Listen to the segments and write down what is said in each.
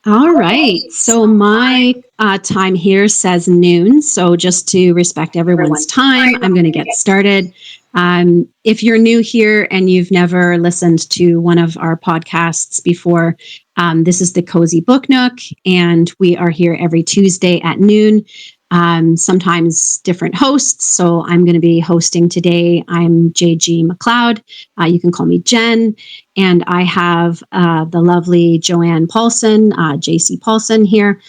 All right. So my time here says noon. So just to respect everyone's time, I'm going to get started. If you're new here and you've never listened to one of our podcasts before, this is the Cozy Book Nook, and we are here every Tuesday at noon. Sometimes different hosts. So I'm going to be hosting today. I'm JG McLeod. You can call me Jen. And I have the lovely Joanne Paulson, JC Paulson here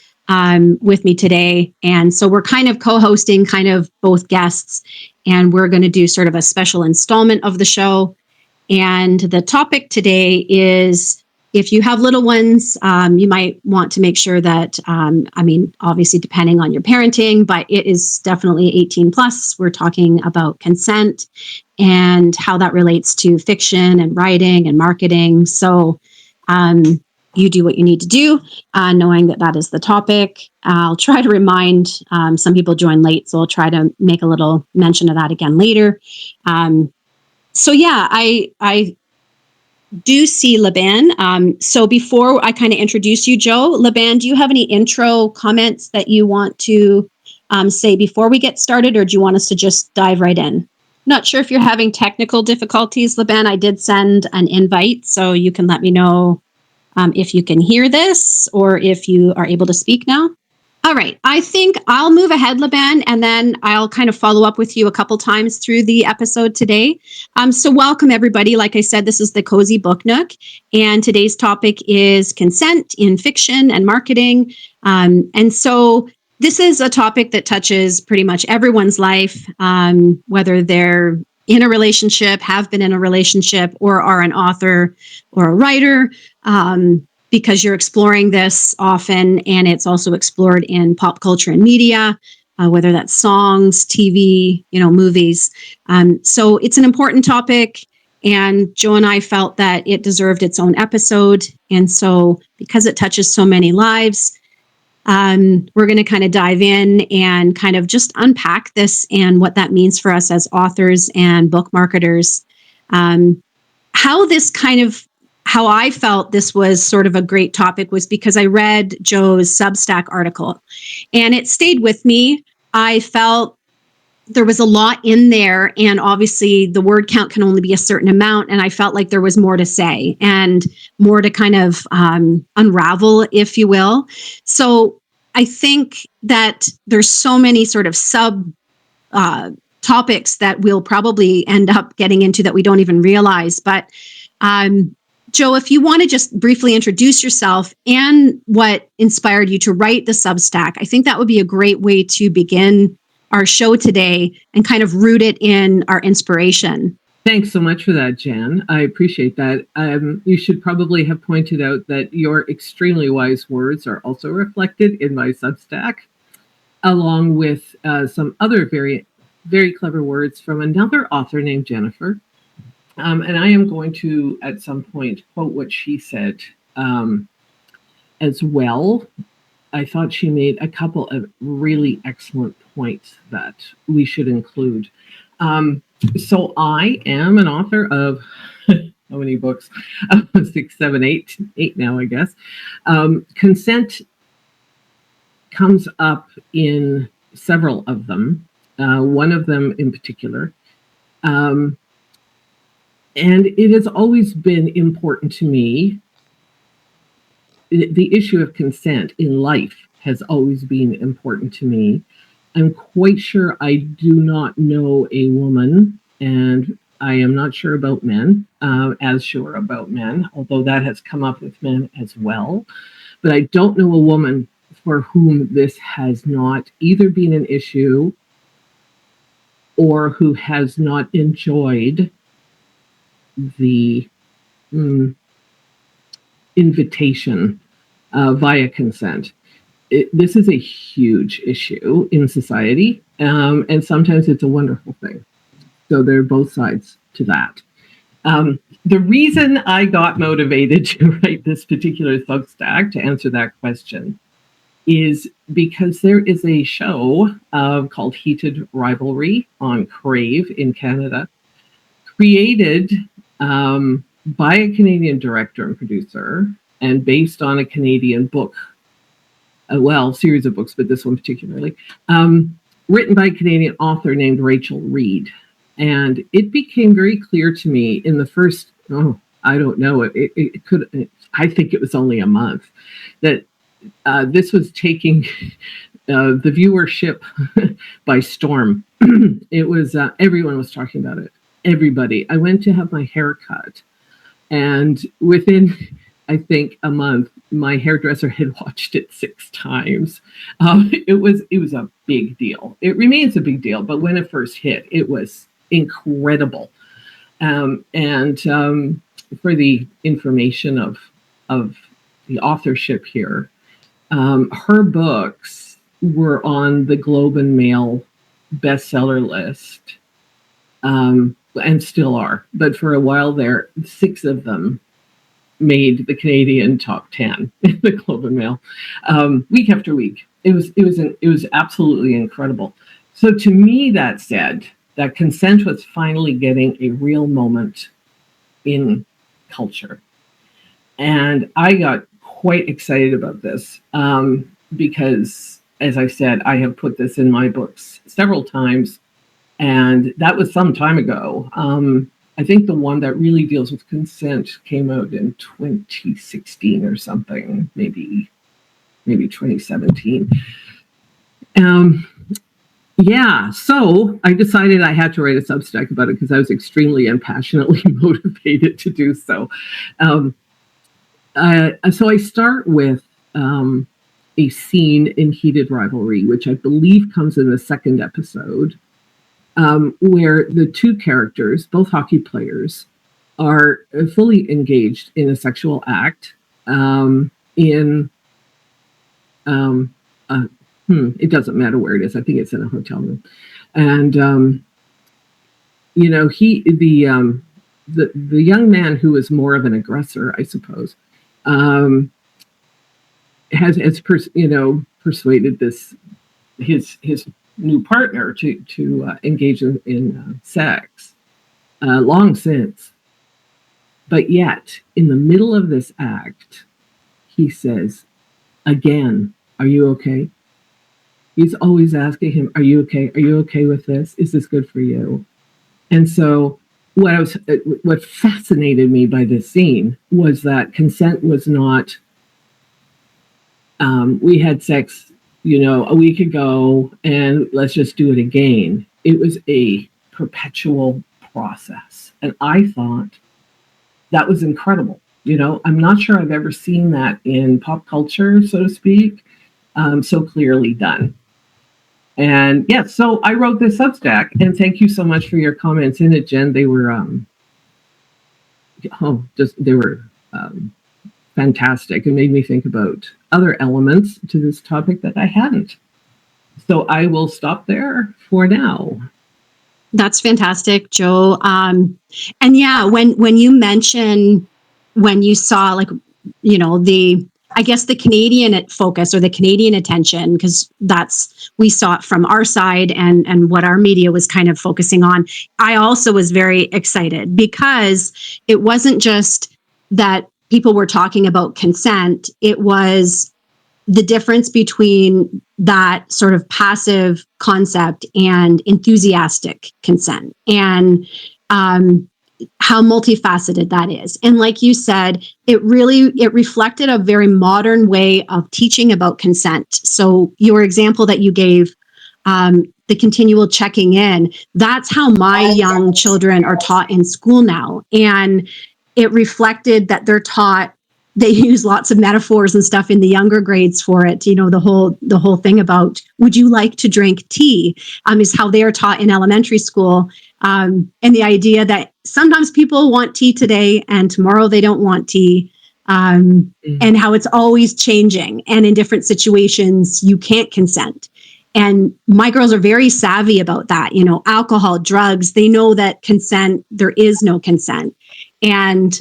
with me today. And so we're kind of co-hosting kind of both guests. And we're going to do sort of a special installment of the show. And the topic today is, if you have little ones, you might want to make sure that, obviously depending on your parenting, but it is definitely 18 plus. We're talking about consent and how that relates to fiction and writing and marketing. So you do what you need to do, knowing that that is the topic. I'll try to remind, some people joined late, so I'll try to make a little mention of that again later. I do see Laban. So before I kind of introduce you, Joe, Laban, do you have any intro comments that you want to say before we get started, or do you want us to just dive right in? Not sure if you're having technical difficulties, Laban. I did send an invite, so you can let me know if you can hear this or if you are able to speak now. All right. I think I'll move ahead, Laban, and then I'll kind of follow up with you a couple times through the episode today. So welcome, everybody. Like I said, this is the Cozy Book Nook, and today's topic is consent in fiction and marketing. And so this is a topic that touches pretty much everyone's life, whether they're in a relationship, have been in a relationship, or are an author or a writer. Because you're exploring this often, and it's also explored in pop culture and media, whether that's songs, TV, movies. So it's an important topic, and Joe and I felt that it deserved its own episode. And so because it touches so many lives, we're going to kind of dive in and kind of just unpack this and what that means for us as authors and book marketers. How I felt this was sort of a great topic was because I read Joe's Substack article, and it stayed with me. I felt there was a lot in there, and obviously the word count can only be a certain amount. And I felt like there was more to say and more to kind of unravel, if you will. So I think that there's so many sort of topics that we'll probably end up getting into that we don't even realize. But Joe, if you want to just briefly introduce yourself and what inspired you to write the Substack, I think that would be a great way to begin our show today and kind of root it in our inspiration. Thanks so much for that, Jan. I appreciate that. You should probably have pointed out that your extremely wise words are also reflected in my Substack, along with some other very, very clever words from another author named Jennifer. And I am going to, at some point, quote what she said as well. I thought she made a couple of really excellent points that we should include. So I am an author of how many books? 6, 7, 8 now, I guess. Consent comes up in several of them, one of them in particular. And it has always been important to me. The issue of consent in life has always been important to me. I'm quite sure I do not know a woman, and I am not sure about men, as sure about men, although that has come up with men as well. But I don't know a woman for whom this has not either been an issue or who has not enjoyed the invitation via consent. This is a huge issue in society, and sometimes it's a wonderful thing. So there are both sides to that. The reason I got motivated to write this particular Substack, to answer that question, is because there is a show called Heated Rivalry on Crave in Canada, created by a Canadian director and producer, and based on a Canadian book, series of books, but this one particularly, written by a Canadian author named Rachel Reed. And it became very clear to me in the first, I don't know, I think it was only a month, that this was taking the viewership by storm. It was, everyone was talking about it. Everybody. I went to have my hair cut, and within, I think, a month, my hairdresser had watched it 6 times. It was a big deal. It remains a big deal, but when it first hit, it was incredible. And for the information of the authorship here, her books were on the Globe and Mail bestseller list, and still are. But for a while there, 6 of them made the Canadian top 10 in the Globe and Mail, week after week. It was absolutely incredible. So to me, that said, that consent was finally getting a real moment in culture. And I got quite excited about this because, as I said, I have put this in my books several times, and that was some time ago. I think the one that really deals with consent came out in 2016 or something, maybe 2017. Yeah, so I decided I had to write a Substack about it because I was extremely and passionately motivated to do so. So I start with a scene in Heated Rivalry, which I believe comes in the 2nd episode, where the 2 characters, both hockey players, are fully engaged in a sexual act it doesn't matter where it is. I think it's in a hotel room. And, the young man who is more of an aggressor, I suppose, has persuaded his new partner to engage in sex long since. But yet, in the middle of this act, he says, again, "Are you okay?" He's always asking him, "Are you okay? Are you okay with this? Is this good for you?" And so what fascinated me by this scene was that consent was not, we had sex, a week ago, and let's just do it again. It was a perpetual process. And I thought that was incredible. I'm not sure I've ever seen that in pop culture, so to speak, so clearly done. And yes, so I wrote this Substack, and thank you so much for your comments in it, Jen. They were fantastic and made me think about other elements to this topic that I hadn't. So I will stop there for now. That's fantastic, Joe. And yeah, when you mention when you saw the Canadian focus or the Canadian attention, because we saw it from our side and what our media was kind of focusing on. I also was very excited because it wasn't just that people were talking about consent. It was the difference between that sort of passive concept and enthusiastic consent, and how multifaceted that is. And like you said, it reflected a very modern way of teaching about consent. So your example that you gave, the continual checking in, that's how my young children are taught in school now. And it reflected that they use lots of metaphors and stuff in the younger grades for it. The whole thing about, would you like to drink tea, is how they are taught in elementary school. And the idea that sometimes people want tea today and tomorrow they don't want tea, and how it's always changing. And in different situations, you can't consent. And my girls are very savvy about that. Alcohol, drugs, they know that consent, there is no consent. And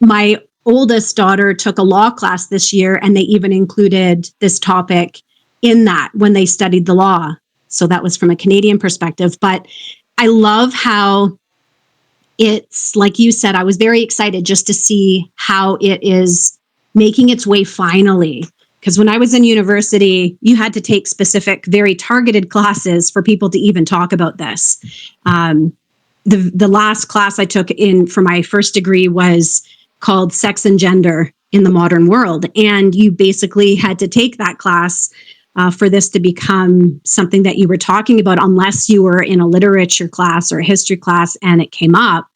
my oldest daughter took a law class this year, and they even included this topic in that when they studied the law. So that was from a Canadian perspective. But I love how it's, like you said, I was very excited just to see how it is making its way finally. Because when I was in university, you had to take specific, very targeted classes for people to even talk about this. The last class I took in for my first degree was called Sex and Gender in the Modern World. And you basically had to take that class for this to become something that you were talking about, unless you were in a literature class or a history class and it came up.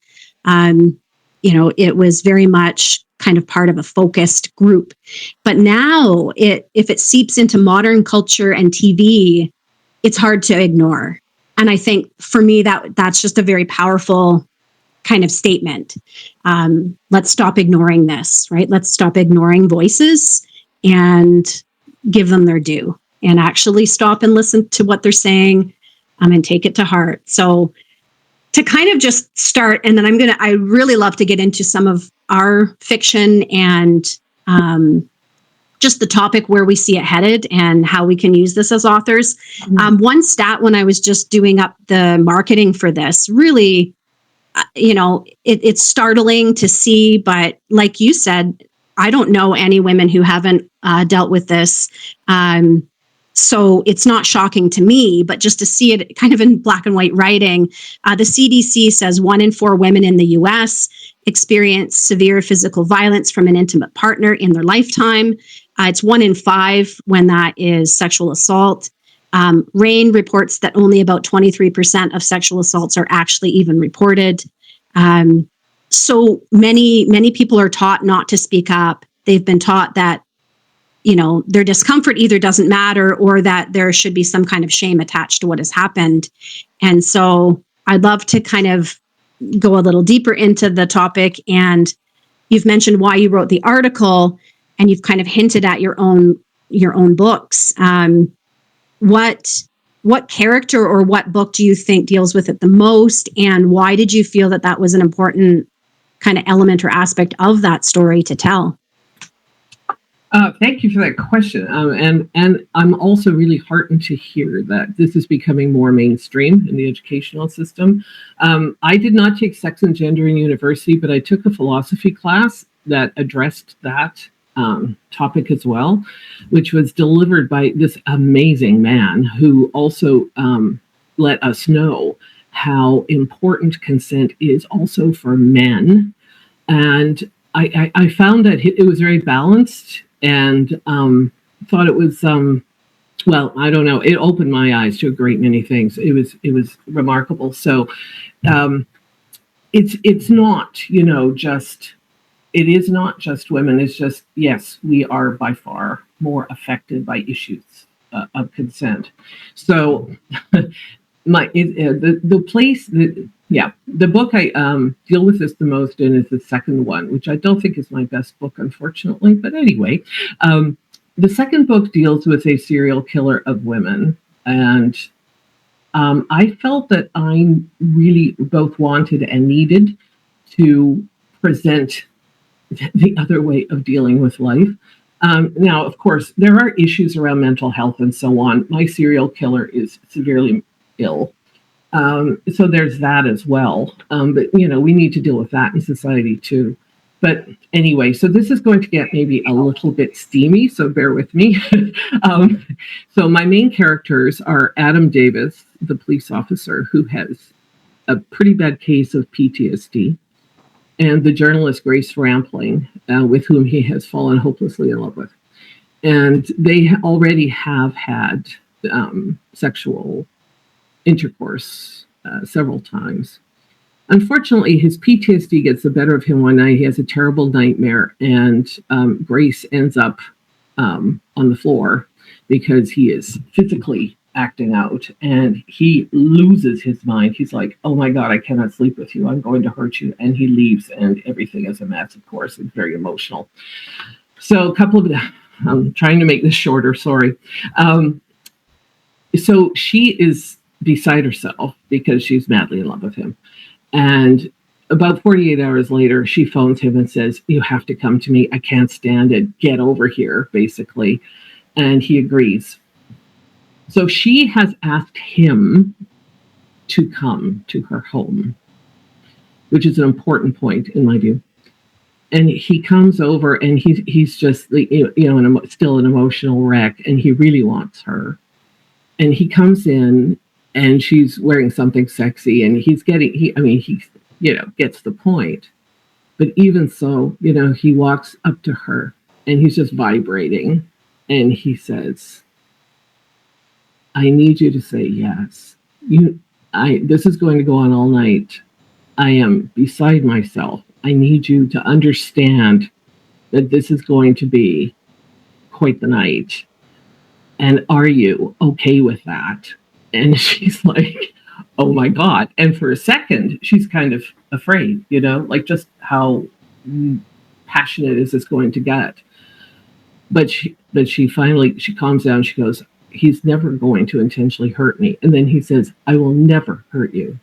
It was very much kind of part of a focused group. But now if it seeps into modern culture and TV, it's hard to ignore. And I think for me, that's just a very powerful kind of statement. Let's stop ignoring this, right? Let's stop ignoring voices and give them their due, and actually stop and listen to what they're saying, and take it to heart. So to kind of just start, and then I really love to get into some of our fiction and just the topic where we see it headed and how we can use this as authors. Mm-hmm. One stat when I was just doing up the marketing for this, really, it's startling to see, but like you said, I don't know any women who haven't dealt with this. So it's not shocking to me, but just to see it kind of in black and white writing, the CDC says 1 in 4 women in the US experience severe physical violence from an intimate partner in their lifetime. It's 1 in 5 when that is sexual assault. RAINN reports that only about 23% of sexual assaults are actually even reported. So many people are taught not to speak up. They've been taught that their discomfort either doesn't matter or that there should be some kind of shame attached to what has happened. And so I'd love to kind of go a little deeper into the topic. And you've mentioned why you wrote the article, and you've kind of hinted at your own books. What character or what book do you think deals with it the most? And why did you feel that was an important kind of element or aspect of that story to tell? Thank you for that question. And I'm also really heartened to hear that this is becoming more mainstream in the educational system. I did not take sex and gender in university, but I took a philosophy class that addressed that topic as well, which was delivered by this amazing man who also let us know how important consent is also for men. And I found that it was very balanced, and thought it was I don't know, it opened my eyes to a great many things. It was remarkable. So it's not just, it is not just women. It's just, yes, we are by far more affected by issues of consent. So the book I deal with this the most in is the second one, which I don't think is my best book, unfortunately. But anyway, the second book deals with a serial killer of women. And I felt that I really both wanted and needed to present the other way of dealing with life. Now, of course, there are issues around mental health and so on. My serial killer is severely ill. So there's that as well. But, we need to deal with that in society too. But anyway, so this is going to get maybe a little bit steamy, so bear with me. So my main characters are Adam Davis, the police officer who has a pretty bad case of PTSD, and the journalist Grace Rampling, with whom he has fallen hopelessly in love with. And they already have had sexual intercourse several times. Unfortunately, his PTSD gets the better of him one night. He has a terrible nightmare, and Grace ends up on the floor because he is physically acting out, and he loses his mind. He's like, oh my God, I cannot sleep with you. I'm going to hurt you. And he leaves, and everything is a mess, of course. It's very emotional. So I'm trying to make this shorter, sorry. So she is beside herself because she's madly in love with him. And about 48 hours later, she phones him and says, you have to come to me. I can't stand it. Get over here, basically. And he agrees. So she has asked him to come to her home, which is an important point in my view. And he comes over, and he's just, still an emotional wreck, and he really wants her. And he comes in, and she's wearing something sexy, and he gets the point. But even so, he walks up to her, and he's just vibrating, and he says, "I need you to say yes. This is going to go on all night. I am beside myself. I need you to understand that this is going to be quite the night. And are you okay with that?" And she's like, "Oh my God." And for a second, she's kind of afraid, like just how passionate is this going to get? But she finally, she calms down. She goes, "He's never going to intentionally hurt me." And then he says, "I will never hurt you.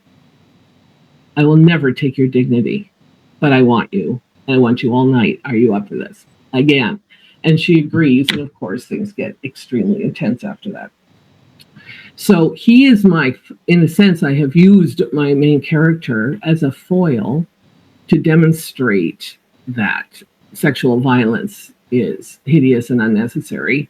I will never take your dignity, but I want you. And I want you all night. Are you up for this?" Again. And she agrees. And of course, things get extremely intense after that. So he is in a sense, I have used my main character as a foil to demonstrate that sexual violence is hideous and unnecessary.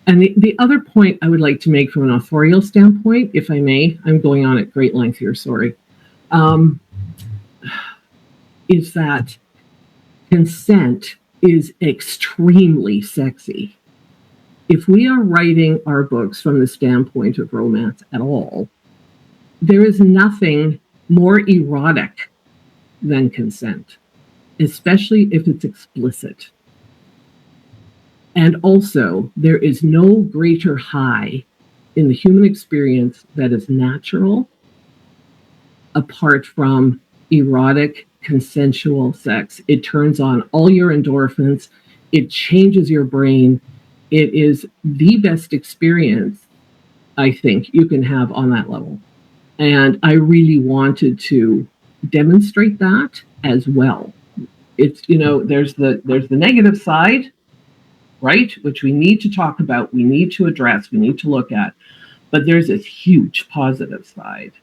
And the other point I would like to make from an authorial standpoint, if I may, I'm going on at great length here, sorry, is that consent is extremely sexy. If we are writing our books from the standpoint of romance at all, there is nothing more erotic than consent, especially if it's explicit. And also, there is no greater high in the human experience that is natural apart from erotic, consensual sex. It turns on all your endorphins. It changes your brain. It is the best experience, I think, you can have on that level. And I really wanted to demonstrate that as well. It's, there's the negative side, right? Which we need to talk about, we need to address, we need to look at. But there's this huge positive side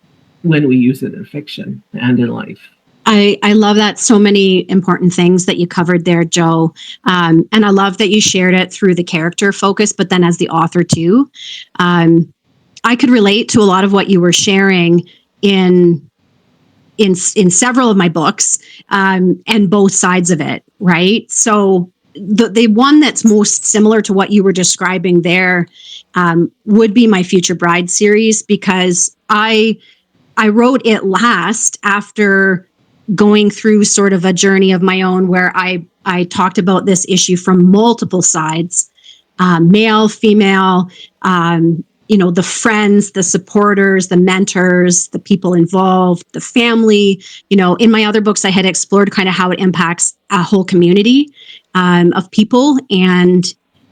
when we use it in fiction and in life. I love that. So many important things that you covered there, Joe. And I love that you shared it through the character focus, but then as the author too. I could relate to a lot of what you were sharing in several of my books, and both sides of it, right? So the one that's most similar to what you were describing there would be my Future Bride series, because I wrote it last after going through sort of a journey of my own where I talked about this issue from multiple sides, male, female, the friends, the supporters, the mentors, the people involved, the family. In my other books, I had explored kind of how it impacts a whole community of people. And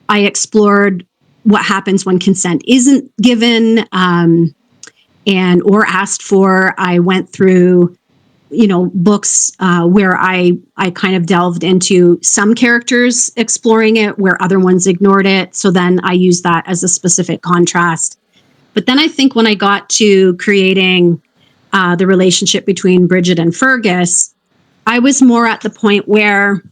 I explored what happens when consent isn't given or asked for. I went through books where I kind of delved into some characters exploring it where other ones ignored it. So then I used that as a specific contrast. But then I think when I got to creating the relationship between Bridget and Fergus, I was more at the point where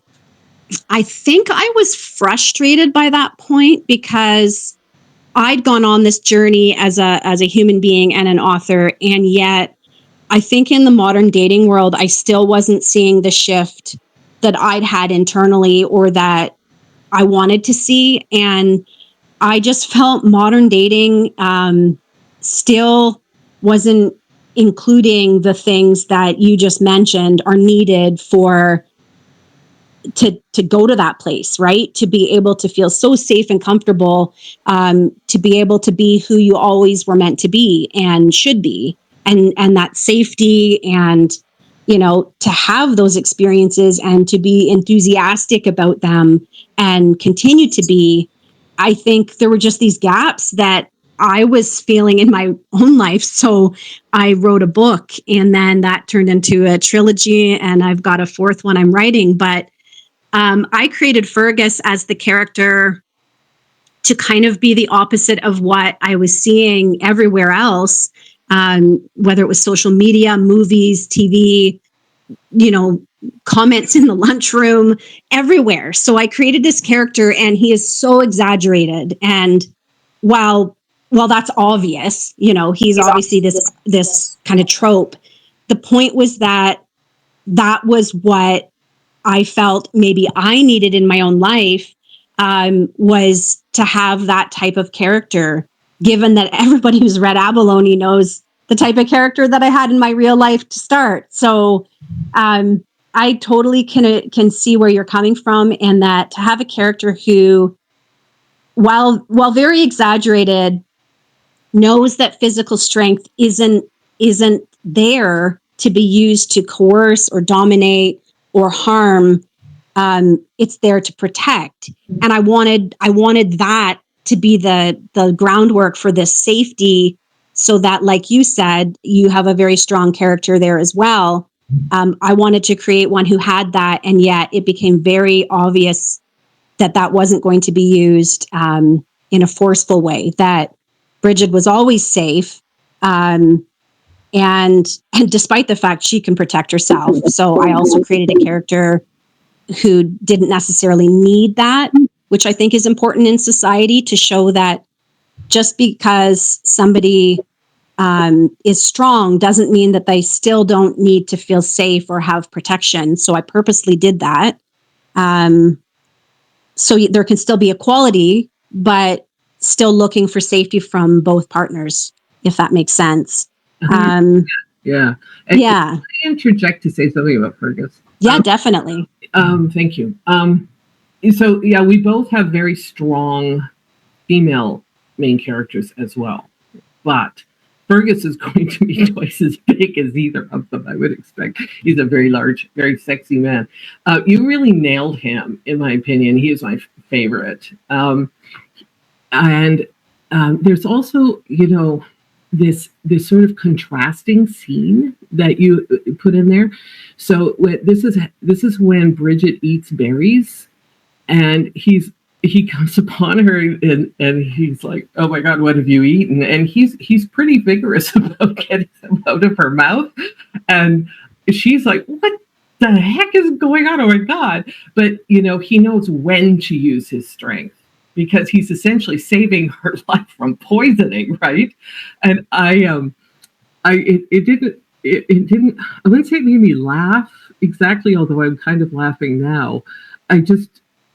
I think I was frustrated by that point, because I'd gone on this journey as a human being and an author, and yet I think in the modern dating world, I still wasn't seeing the shift that I'd had internally or that I wanted to see. And I just felt modern dating still wasn't including the things that you just mentioned are needed to go to that place, right? To be able to feel so safe and comfortable, to be able to be who you always were meant to be and should be. And that safety and, to have those experiences and to be enthusiastic about them and continue to be. I think there were just these gaps that I was feeling in my own life. So I wrote a book, and then that turned into a trilogy, and I've got a fourth one I'm writing. But I created Fergus as the character to kind of be the opposite of what I was seeing everywhere else. Whether it was social media, movies, TV, comments in the lunchroom, everywhere. So I created this character, and he is so exaggerated. And while that's obvious, he's obviously this kind of trope. The point was that was what I felt maybe I needed in my own life, was to have that type of character, given that everybody who's read Abalone knows the type of character that I had in my real life to start. So I totally can see where you're coming from, and that to have a character who, while very exaggerated, knows that physical strength isn't there to be used to coerce or dominate or harm. It's there to protect. And I wanted that to be the groundwork for this safety, so that, like you said, you have a very strong character there as well. I wanted to create one who had that, and yet it became very obvious that wasn't going to be used in a forceful way, that Bridget was always safe. And despite the fact she can protect herself. So I also created a character who didn't necessarily need that, which I think is important in society, to show that just because somebody is strong doesn't mean that they still don't need to feel safe or have protection. So I purposely did that. So there can still be equality, but still looking for safety from both partners, if that makes sense. Yeah. And yeah. Can I interject to say something about Fergus? Yeah, definitely. Thank you. So yeah, we both have very strong female main characters as well, but Fergus is going to be twice as big as either of them, I would expect. He's a very large, very sexy man. You really nailed him, in my opinion. He is my favorite. And there's also, this sort of contrasting scene that you put in there. So this is when Bridget eats berries, and he comes upon her, and he's like, "Oh my God, what have you eaten?" And he's pretty vigorous about getting them out of her mouth, and she's like, "What the heck is going on? Oh my God!" But he knows when to use his strength, because he's essentially saving her life from poisoning, right? And it didn't, I wouldn't say it made me laugh exactly, although I'm kind of laughing now.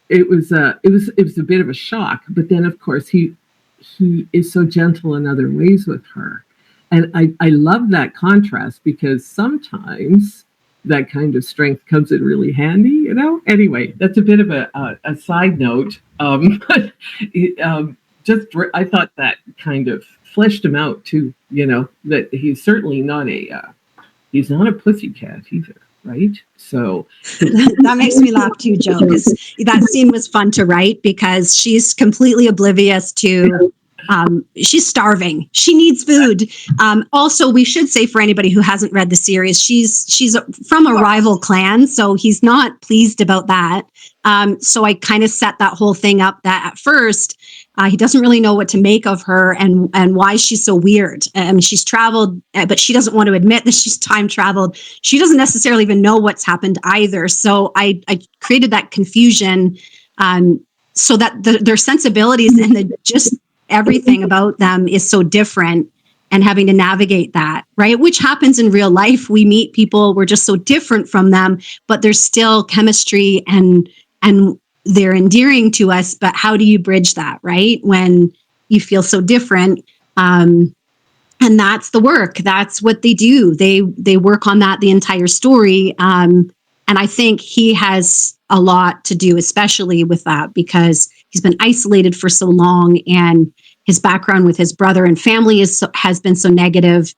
It was a bit of a shock, but then of course he is so gentle in other ways with her. And I love that contrast, because sometimes that kind of strength comes in really handy, Anyway, that's a bit of a side note. I thought that kind of fleshed him out too, that he's certainly not he's not a pussycat either, right? So that makes me laugh too, Joe, because that scene was fun to write, because she's completely oblivious to she's starving. She needs food. Also, we should say, for anybody who hasn't read the series, she's from a rival clan, so he's not pleased about that. So I kind of set that whole thing up that at first he doesn't really know what to make of her, and why she's so weird. She's traveled, but she doesn't want to admit that she's time traveled. She doesn't necessarily even know what's happened either. So I created that confusion, so that their sensibilities and just everything about them is so different, and having to navigate that, right? Which happens in real life. We meet people, we're just so different from them, but there's still chemistry, and they're endearing to us. But how do you bridge that, right? When you feel so different. And that's the work. That's what they do. They work on that the entire story. And I think he has a lot to do, especially with that, because he's been isolated for so long, and his background with his brother and family has been so negative,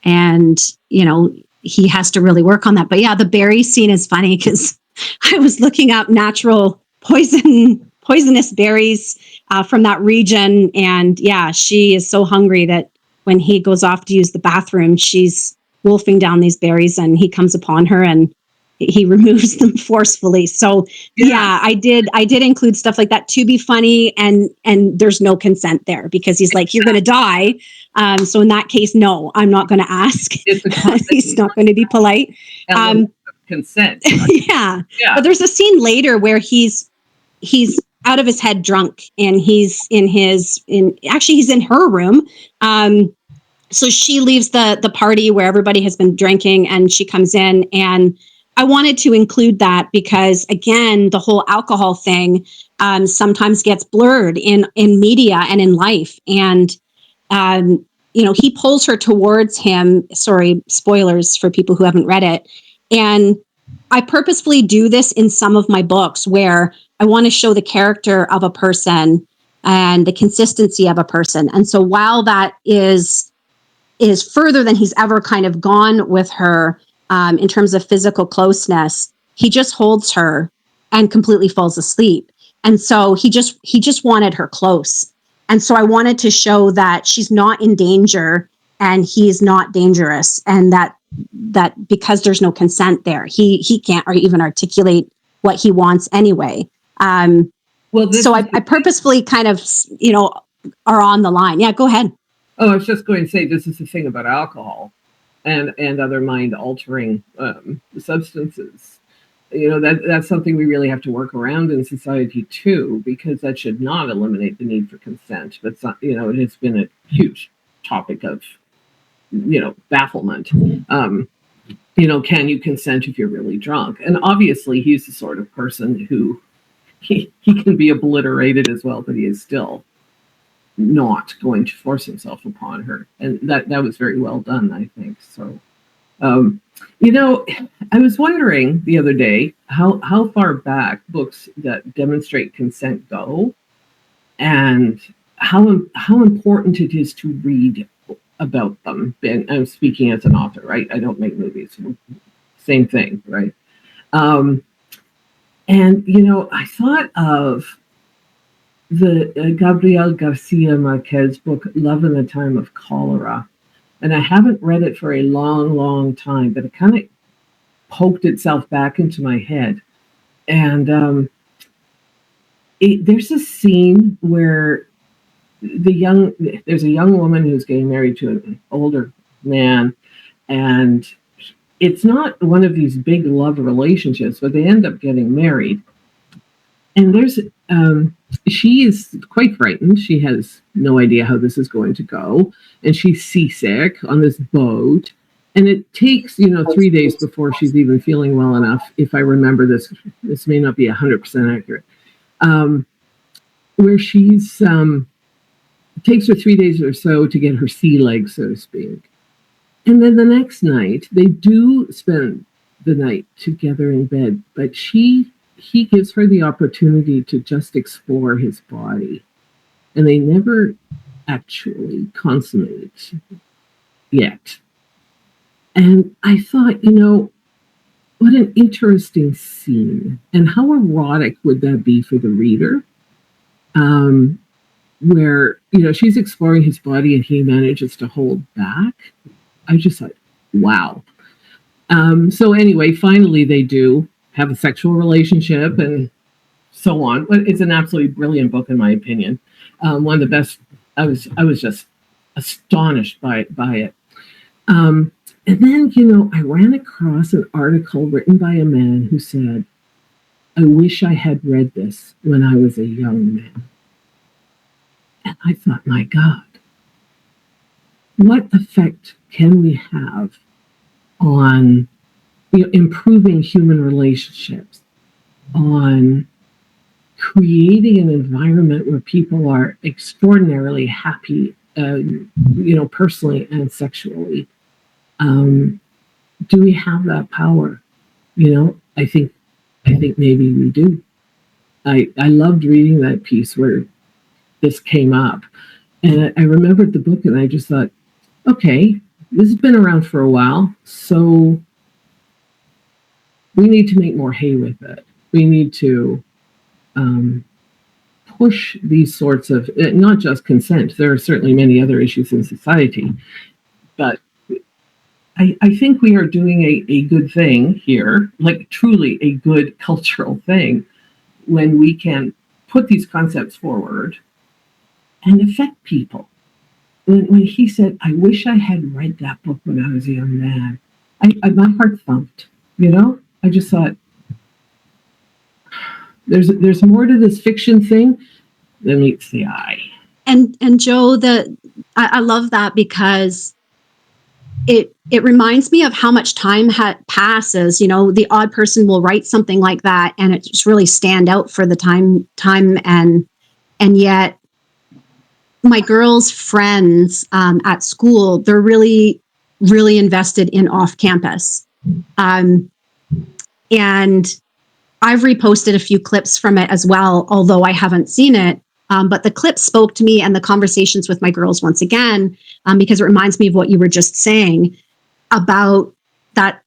and he has to really work on that. But yeah, the berry scene is funny, because I was looking up natural poisonous berries from that region, and yeah, she is so hungry that when he goes off to use the bathroom, she's wolfing down these berries, and he comes upon her and he removes them forcefully. So yeah, I did include stuff like that to be funny, and there's no consent there, because he's like, "You're going to die." So in that case, no, I'm not going to ask. He's not going to be polite. consent. Yeah. Yeah. But there's a scene later where he's out of his head drunk, and he's in her room. So she leaves the party where everybody has been drinking, and she comes in, and I wanted to include that because, again, the whole alcohol thing sometimes gets blurred in media and in life. And, he pulls her towards him. Sorry, spoilers for people who haven't read it. And I purposefully do this in some of my books where I want to show the character of a person and the consistency of a person. And so while that is further than he's ever kind of gone with her in terms of physical closeness, he just holds her and completely falls asleep. And so he just wanted her close. And so I wanted to show that she's not in danger and he's not dangerous, and that because there's no consent there, he can't even articulate what he wants anyway. So I purposefully kind of, are on the line. Yeah, go ahead. Oh, I was just going to say, this is the thing about alcohol and other mind-altering substances. That's something we really have to work around in society too, because that should not eliminate the need for consent. But it has been a huge topic of bafflement. Can you consent if you're really drunk? And obviously, he's the sort of person who he can be obliterated as well, but he is still not going to force himself upon her, and that was very well done, I think. So, I was wondering the other day how far back books that demonstrate consent go, and how important it is to read about them. And I'm speaking as an author, right? I don't make movies. Same thing, right? And I thought of the Gabriel Garcia Marquez book, Love in the Time of Cholera. And I haven't read it for a long, long time, but it kind of poked itself back into my head. And there's a scene where there's a young woman who's getting married to an older man, and it's not one of these big love relationships, but they end up getting married. And she is quite frightened. She has no idea how this is going to go. And she's seasick on this boat. And it takes, 3 days before she's even feeling well enough. If I remember this may not be 100% accurate. Where it takes her 3 days or so to get her sea legs, so to speak. And then the next night, they do spend the night together in bed, but he gives her the opportunity to just explore his body. And they never actually consummate yet. And I thought, what an interesting scene. And how erotic would that be for the reader? Where, she's exploring his body and he manages to hold back. I just thought, wow. So anyway, finally they do have a sexual relationship and so on. It's an absolutely brilliant book, in my opinion. One of the best. I was just astonished by it. And then, I ran across an article written by a man who said, I wish I had read this when I was a young man. And I thought, my God, what effect can we have on improving human relationships, on creating an environment where people are extraordinarily happy, personally and sexually? Do we have that power? I think maybe we do. I loved reading that piece where this came up, and I remembered the book, and I just thought, okay, this has been around for a while, so we need to make more hay with it. We need to push these sorts of, not just consent. There are certainly many other issues in society, but I think we are doing a good thing here, like truly a good cultural thing, when we can put these concepts forward and affect people. When he said, I wish I had read that book when I was a young man, my heart thumped, I just thought, there's more to this fiction thing than meets the eye. And Joe, I love that because it reminds me of how much time passes. You know, the odd person will write something like that, and it just really stand out for the time, and yet my girls' friends at school, they're really, really invested in off campus, and I've reposted a few clips from it as well, although I haven't seen it. But the clip spoke to me, and the conversations with my girls once again, because it reminds me of what you were just saying about that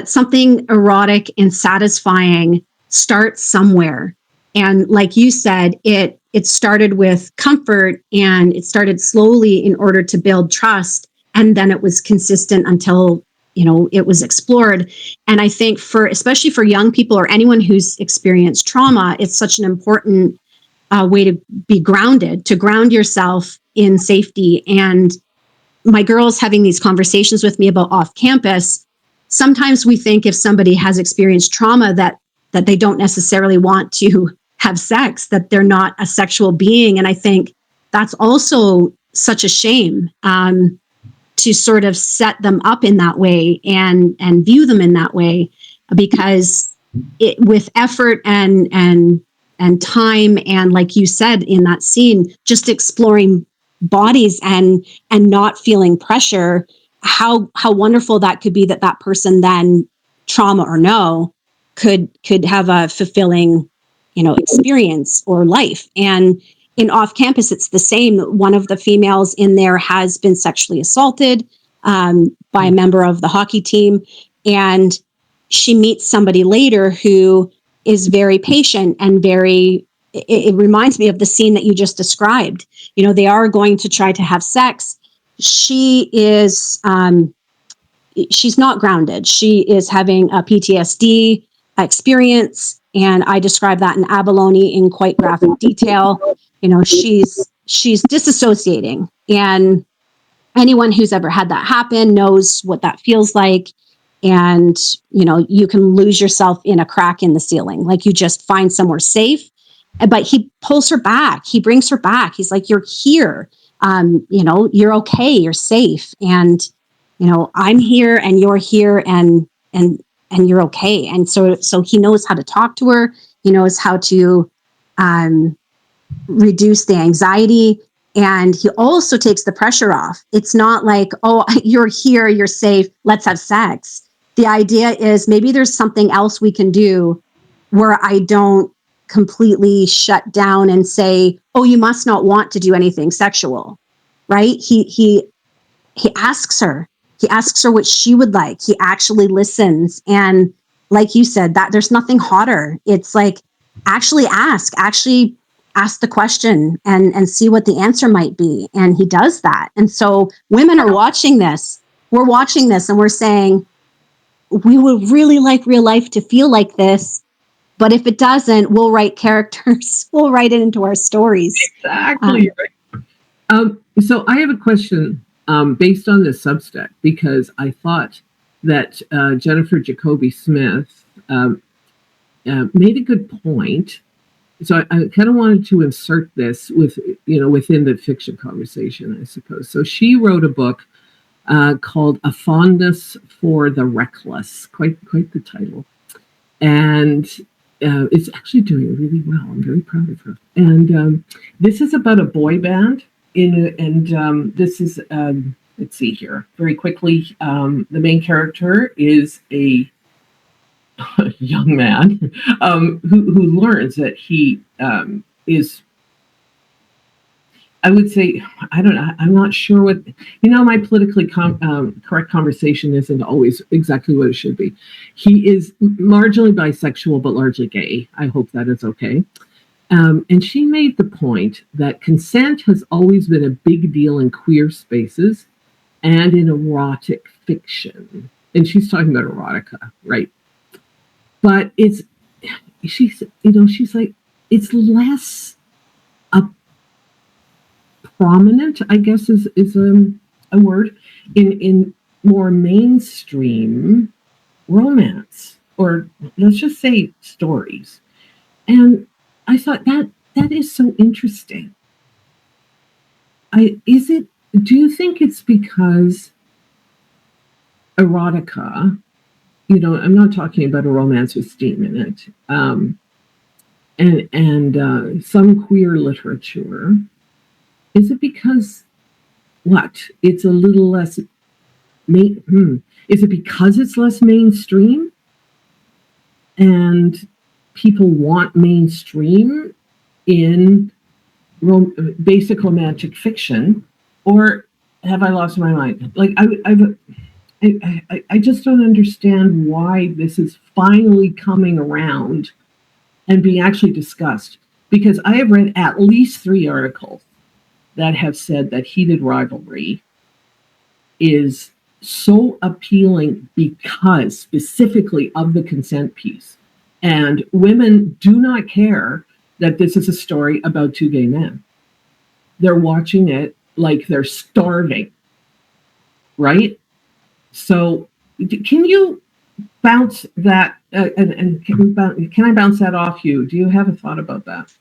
something erotic and satisfying starts somewhere. And like you said, it started with comfort, and it started slowly in order to build trust. And then it was consistent until, you know, it was explored. And I think especially for young people or anyone who's experienced trauma, it's such an important way to be grounded, to ground yourself in safety. And my girls having these conversations with me about off campus, sometimes we think if somebody has experienced trauma that they don't necessarily want to have sex, that they're not a sexual being. And I think that's also such a shame, to sort of set them up in that way and view them in that way, because with effort and time, and like you said in that scene, just exploring bodies and not feeling pressure, how wonderful that could be, that person then, trauma or no, could have a fulfilling, you know, experience or life. And in off campus, it's the same. One of the females in there has been sexually assaulted by a member of the hockey team, and she meets somebody later who is very patient and very, it reminds me of the scene that you just described. You know, they are going to try to have sex. She is, she's not grounded. She is having a PTSD experience. And I describe that in Abalone in quite graphic detail. You know, she's disassociating. And anyone who's ever had that happen knows what that feels like. And, you know, you can lose yourself in a crack in the ceiling. Like, you just find somewhere safe. But he pulls her back. He brings her back. He's like, you're here. You know, you're okay. You're safe. And, you know, I'm here and you're here, and you're okay. And so he knows how to talk to her. He knows how to reduce the anxiety. And he also takes the pressure off. It's not like, oh, you're here, you're safe, let's have sex. The idea is maybe there's something else we can do where I don't completely shut down and say, oh, you must not want to do anything sexual, right? He asks her. He asks her what she would like. He actually listens. And like you said, that there's nothing hotter. It's like, actually ask the question and see what the answer might be. And he does that. And so women are watching this. We're watching this and we're saying, we would really like real life to feel like this. But if it doesn't, we'll write characters. We'll write it into our stories. Exactly. So I have a question based on this Substack, because I thought that Jennifer Jacoby Smith made a good point. So I kind of wanted to insert this within the fiction conversation, I suppose. So she wrote a book called A Fondness for the Reckless, quite the title. And it's actually doing really well. I'm very proud of her. And this is about a boy band. This is, let's see here, very quickly. The main character is a young man who learns that he is, I would say, I don't know, I'm not sure what, my politically correct conversation isn't always exactly what it should be. He is marginally bisexual, but largely gay. I hope that is okay. And she made the point that consent has always been a big deal in queer spaces and in erotic fiction. And she's talking about erotica, right? But she's like, it's less prominent, I guess is a word, in more mainstream romance. or let's just say stories. And I thought that is so interesting. Do you think it's because erotica, I'm not talking about a romance with steam in it, and some queer literature, is it because what? It's a little less is it because it's less mainstream and people want mainstream in basic romantic fiction, or have I lost my mind? Like I just don't understand why this is finally coming around and being actually discussed. Because I have read at least 3 articles that have said that heated rivalry is so appealing because specifically of the consent piece. And women do not care that this is a story about 2 gay men. They're watching it like they're starving, right? So can you bounce that, and can I bounce that off you? Do you have a thought about that?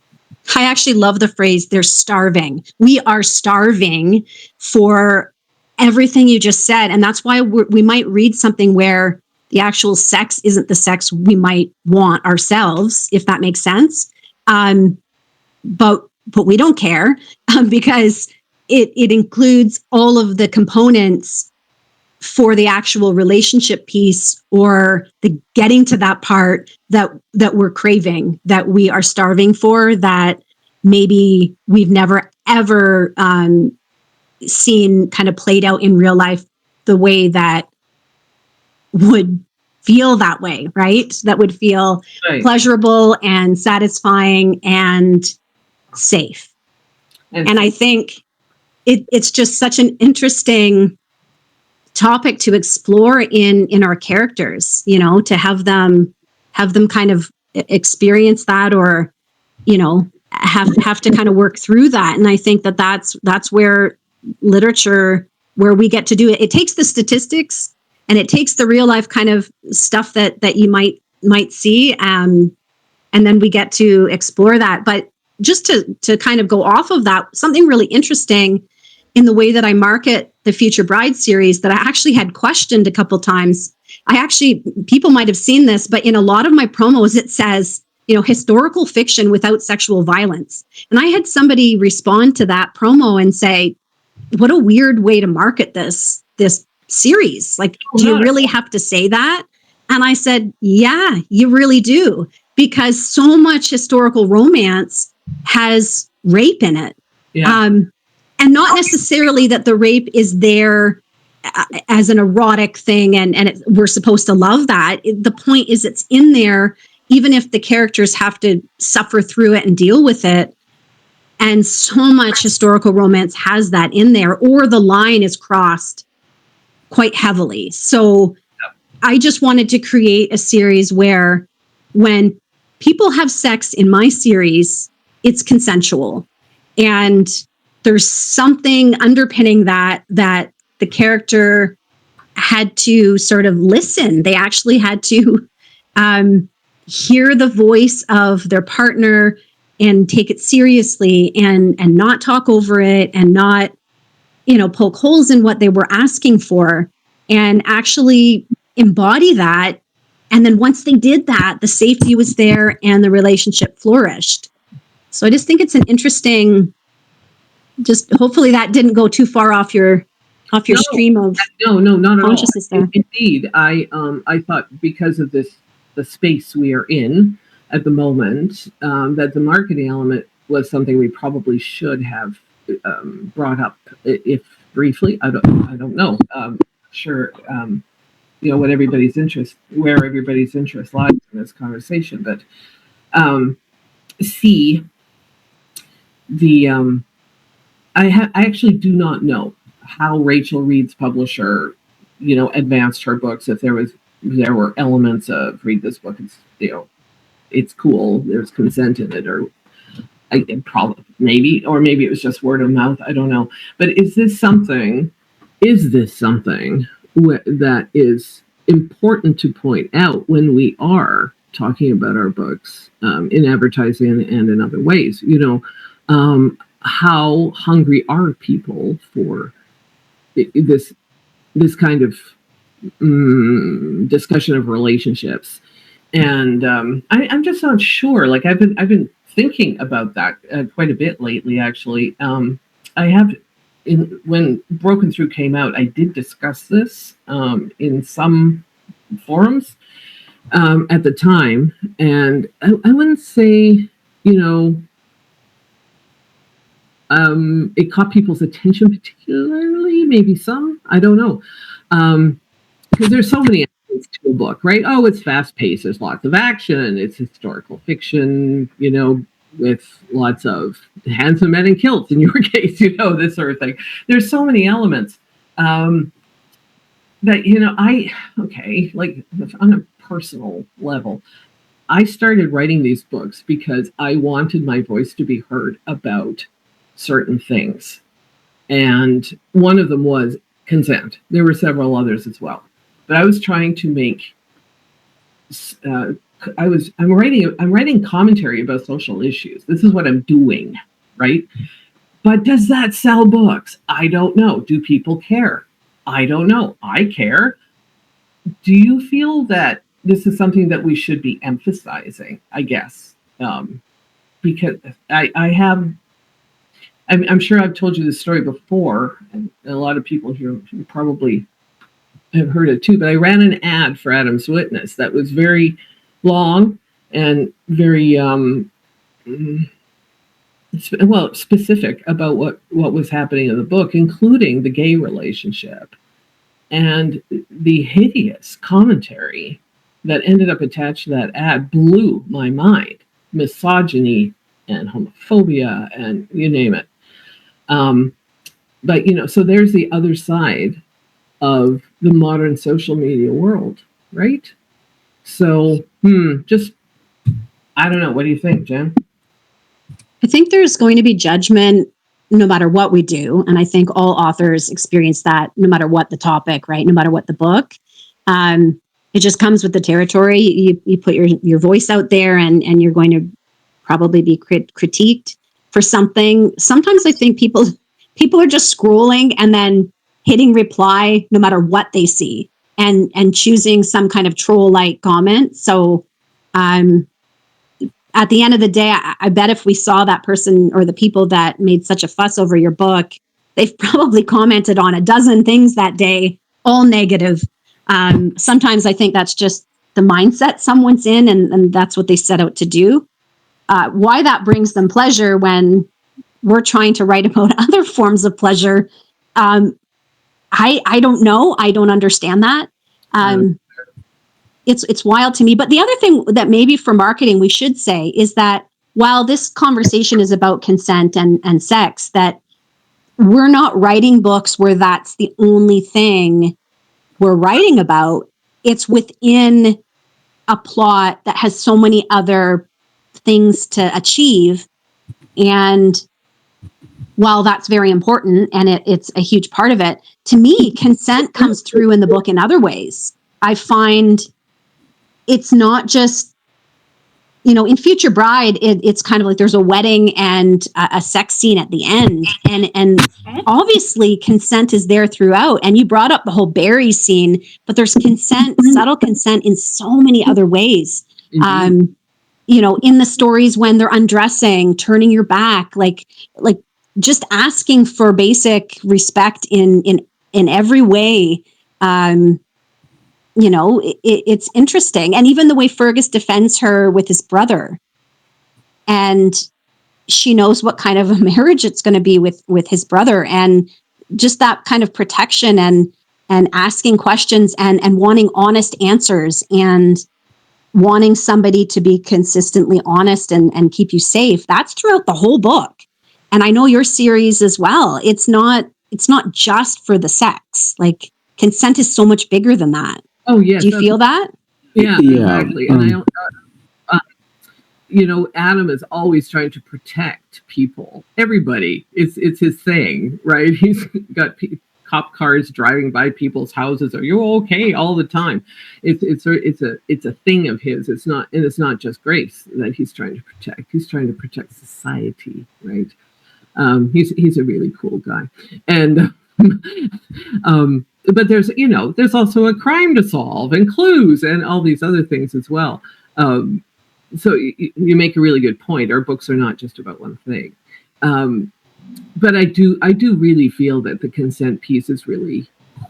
I actually love the phrase, they're starving. We are starving for everything you just said. And that's why we might read something where the actual sex isn't the sex we might want ourselves, if that makes sense. But we don't care because it includes all of the components for the actual relationship piece, or the getting to that part that we're craving, that we are starving for, that maybe we've never ever seen kind of played out in real life the way that would feel that way, right? That would feel pleasurable and satisfying and safe. And I think it's just such an interesting topic to explore in our characters, to have them kind of experience that, or have to kind of work through that. And I think that's where literature, where we get to do it. It takes the statistics and it takes the real life kind of stuff that you might see, and then we get to explore that. But just to kind of go off of that, something really interesting in the way that I market the Future Bride series that I actually had questioned a couple times. People might have seen this, but in a lot of my promos, it says, historical fiction without sexual violence. And I had somebody respond to that promo and say, what a weird way to market this series. Like, do you really have to say that? And I said, yeah, you really do. Because so much historical romance has rape in it. Yeah. And not necessarily that the rape is there as an erotic thing and we're supposed to love that. The point is it's in there, even if the characters have to suffer through it and deal with it. And so much historical romance has that in there, or the line is crossed quite heavily. So I just wanted to create a series where when people have sex in my series, it's consensual. And there's something underpinning that the character had to sort of listen. They actually had to hear the voice of their partner and take it seriously, and not talk over it, and not, poke holes in what they were asking for, and actually embody that. And then once they did that, the safety was there and the relationship flourished. So I just think it's an interesting, just hopefully that didn't go too far off your stream of no, not at consciousness all. There. Indeed, I thought because of the space we are in at the moment, that the marketing element was something we probably should have brought up, if briefly. I don't know. Sure. Where everybody's interest lies in this conversation, but I actually do not know how Rachel Reed's publisher, advanced her books. If there were elements of read this book, it's cool, there's consent in it, or probably maybe it was just word of mouth. I don't know. But is this something that is important to point out when we are talking about our books in advertising and in other ways. How hungry are people for this kind of discussion of relationships? And I'm just not sure. Like I've been thinking about that quite a bit lately. Actually, I have. When Broken Through came out, I did discuss this in some forums at the time, and I wouldn't say, it caught people's attention particularly. Maybe some, I don't know, because there's so many elements to a book, right? Oh, it's fast paced. There's lots of action. It's historical fiction, with lots of handsome men in kilts. In your case, this sort of thing. There's so many elements that like on a personal level, I started writing these books because I wanted my voice to be heard about certain things. And one of them was consent. There were several others as well. But I was trying to make I'm writing commentary about social issues. This is what I'm doing, right? But does that sell books? I don't know. Do people care? I don't know. I care. Do you feel that this is something that we should be emphasizing, I guess? Because I'm sure I've told you this story before, and a lot of people here probably have heard it too, but I ran an ad for Adam's Witness that was very long and very specific about what was happening in the book, including the gay relationship and the hideous commentary that ended up attached to that ad blew my mind. Misogyny and homophobia and you name it. But so there's the other side of the modern social media world, right? So, just, I don't know. What do you think, Jen? I think there's going to be judgment no matter what we do. And I think all authors experience that no matter what the topic, right? No matter what the book. It just comes with the territory. You put your voice out there and you're going to probably be critiqued for something. Sometimes I think people are just scrolling and then hitting reply no matter what they see and choosing some kind of troll-like comment. So at the end of the day, I bet if we saw that person or the people that made such a fuss over your book, they've probably commented on a dozen things that day, all negative. Sometimes I think that's just the mindset someone's in, and that's what they set out to do. Why that brings them pleasure when we're trying to write about other forms of pleasure, I don't know. I don't understand that. It's wild to me. But the other thing that maybe for marketing we should say is that while this conversation is about consent and sex, that we're not writing books where that's the only thing we're writing about. It's within a plot that has so many other things to achieve. And while that's very important and it's a huge part of it, to me, consent comes through in the book in other ways. I find it's not just, in Future Bride, it's kind of like there's a wedding and a sex scene at the end. And obviously consent is there throughout. And you brought up the whole Barry scene, but there's consent, subtle consent in so many other ways. In the stories when they're undressing, turning your back, like just asking for basic respect in every way. It's interesting. And even the way Fergus defends her with his brother, and she knows what kind of a marriage it's going to be with his brother, and just that kind of protection and asking questions and wanting honest answers and wanting somebody to be consistently honest and keep you safe. That's throughout the whole book. And I know your series as well. It's not just for the sex. Like, consent is so much bigger than that. Oh, yes. Do you feel that? Yeah, exactly. And Adam is always trying to protect people. Everybody. It's his thing, right? He's got cop cars driving by people's houses. Are you okay? All the time. It's a thing of his. It's not just Grace that he's trying to protect. He's trying to protect society, right? He's a really cool guy, and but there's also a crime to solve and clues and all these other things as well. So you make a really good point. Our books are not just about one thing. But I do really feel that the consent piece is really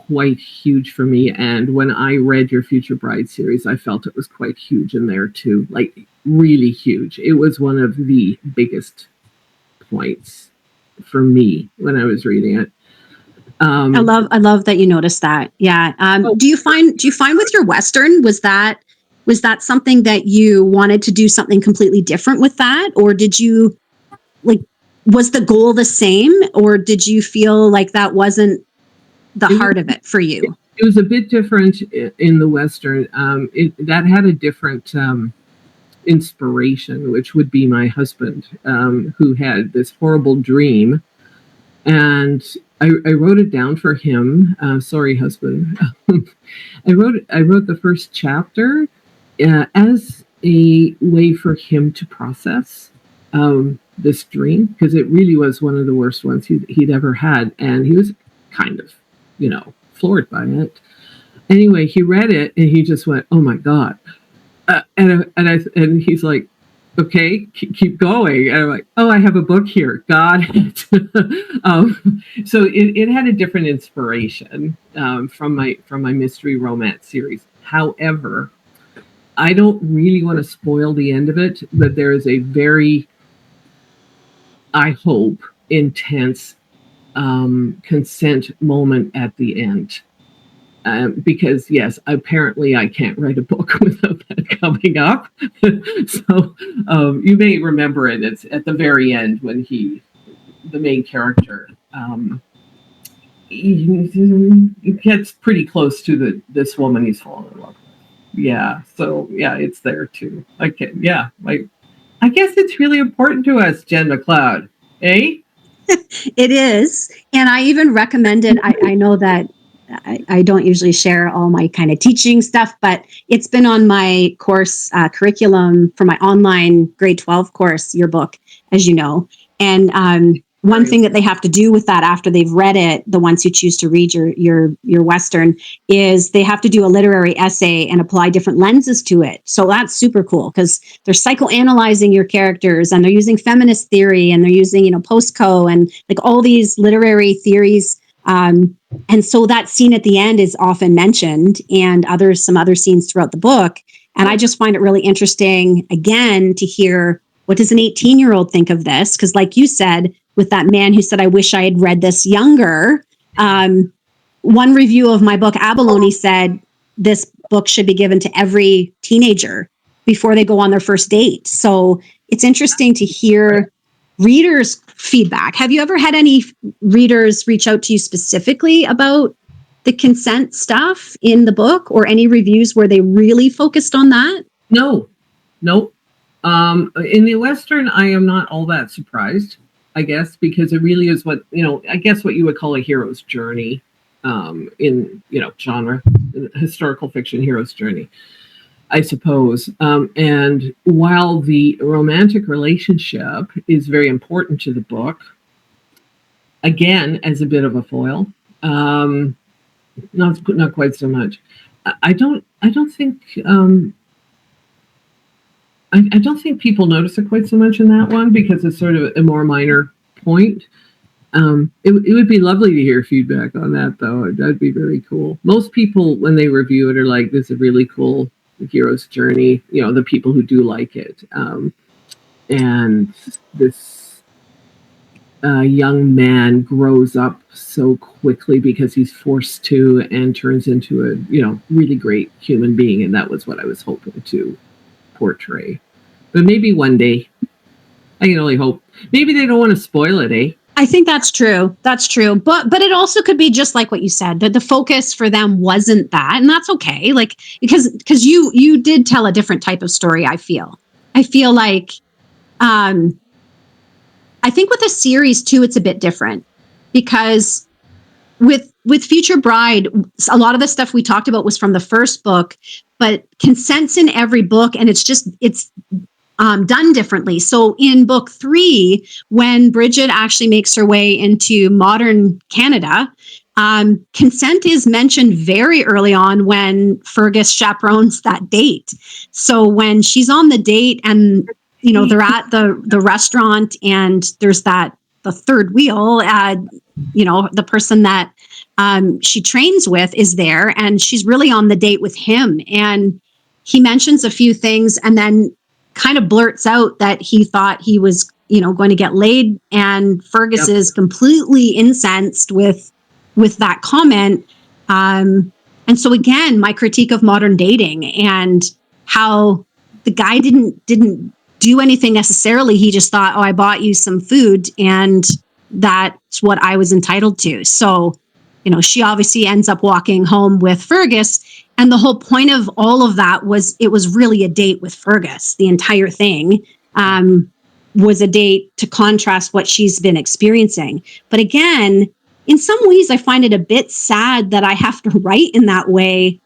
quite huge for me. And when I read your Future Bride series, I felt it was quite huge in there too, like really huge. It was one of the biggest points for me when I was reading it. I love that you noticed that. Yeah. Do you find with your Western, was that something that you wanted to do something completely different with that? Or did you was the goal the same, or did you feel like that wasn't the heart of it for you? It was a bit different in the Western. That had a different inspiration, which would be my husband, who had this horrible dream. And I wrote it down for him. Sorry, husband. I wrote the first chapter as a way for him to process this dream, because it really was one of the worst ones he'd ever had, and he was kind of, floored by it. Anyway, he read it and he just went, "Oh my God!" And he's like, "Okay, keep going." And I'm like, "Oh, I have a book here. Got it." So it had a different inspiration from my mystery romance series. However, I don't really want to spoil the end of it, but there is a very, I hope, intense consent moment at the end. Because yes, apparently I can't write a book without that coming up. So you may remember it. It's at the very end when the main character, he gets pretty close to this woman he's fallen in love with. Yeah. So yeah, it's there too. I guess it's really important to us, Jen McLeod. Eh? It is. And I even recommended, I know that I don't usually share all my kind of teaching stuff, but it's been on my course curriculum for my online grade 12 course, your book, as you know. And one thing that they have to do with that after they've read it, the ones who choose to read your Western, is they have to do a literary essay and apply different lenses to it. So that's super cool, because they're psychoanalyzing your characters, and they're using feminist theory, and they're using, post-co, and like all these literary theories. And so that scene at the end is often mentioned, and some other scenes throughout the book. And I just find it really interesting, again, to hear, what does an 18-year-old think of this? Because like you said, with that man who said, "I wish I had read this younger." One review of my book, Abalone, said this book should be given to every teenager before they go on their first date. So it's interesting to hear readers' feedback. Have you ever had any readers reach out to you specifically about the consent stuff in the book, or any reviews where they really focused on that? No. In the Western, I am not all that surprised, I guess, because it really is what you would call a hero's journey in genre, historical fiction hero's journey, I suppose. And while the romantic relationship is very important to the book, again, as a bit of a foil, not quite so much. I don't think people notice it quite so much in that one, because it's sort of a more minor point. It would be lovely to hear feedback on that, though. That'd be very cool. Most people, when they review it, are like, "This is a really cool hero's journey." The people who do like it. And this young man grows up so quickly because he's forced to, and turns into a really great human being. And that was what I was hoping to portray. But maybe one day. I can only hope. Maybe they don't want to spoil it, eh? I think that's true. That's true. But it also could be just like what you said, that the focus for them wasn't that, and that's okay. Like, because you did tell a different type of story, I feel like I think with a series too, it's a bit different, because with Future Bride, a lot of the stuff we talked about was from the first book, but consent's in every book, and it's done differently. So in book 3, when Bridget actually makes her way into modern Canada, consent is mentioned very early on when Fergus chaperones that date. So when she's on the date and, they're at the restaurant and there's the third wheel, the person that she trains with is there, and she's really on the date with him. And he mentions a few things and then kind of blurts out that he thought he was, going to get laid, and Fergus is completely incensed with that comment. And so again, my critique of modern dating and how the guy didn't do anything necessarily. He just thought, oh, I bought you some food and that's what I was entitled to. So, she obviously ends up walking home with Fergus. And the whole point of all of that was it was really a date with Fergus. The entire thing was a date to contrast what she's been experiencing. But again, in some ways, I find it a bit sad that I have to write in that way,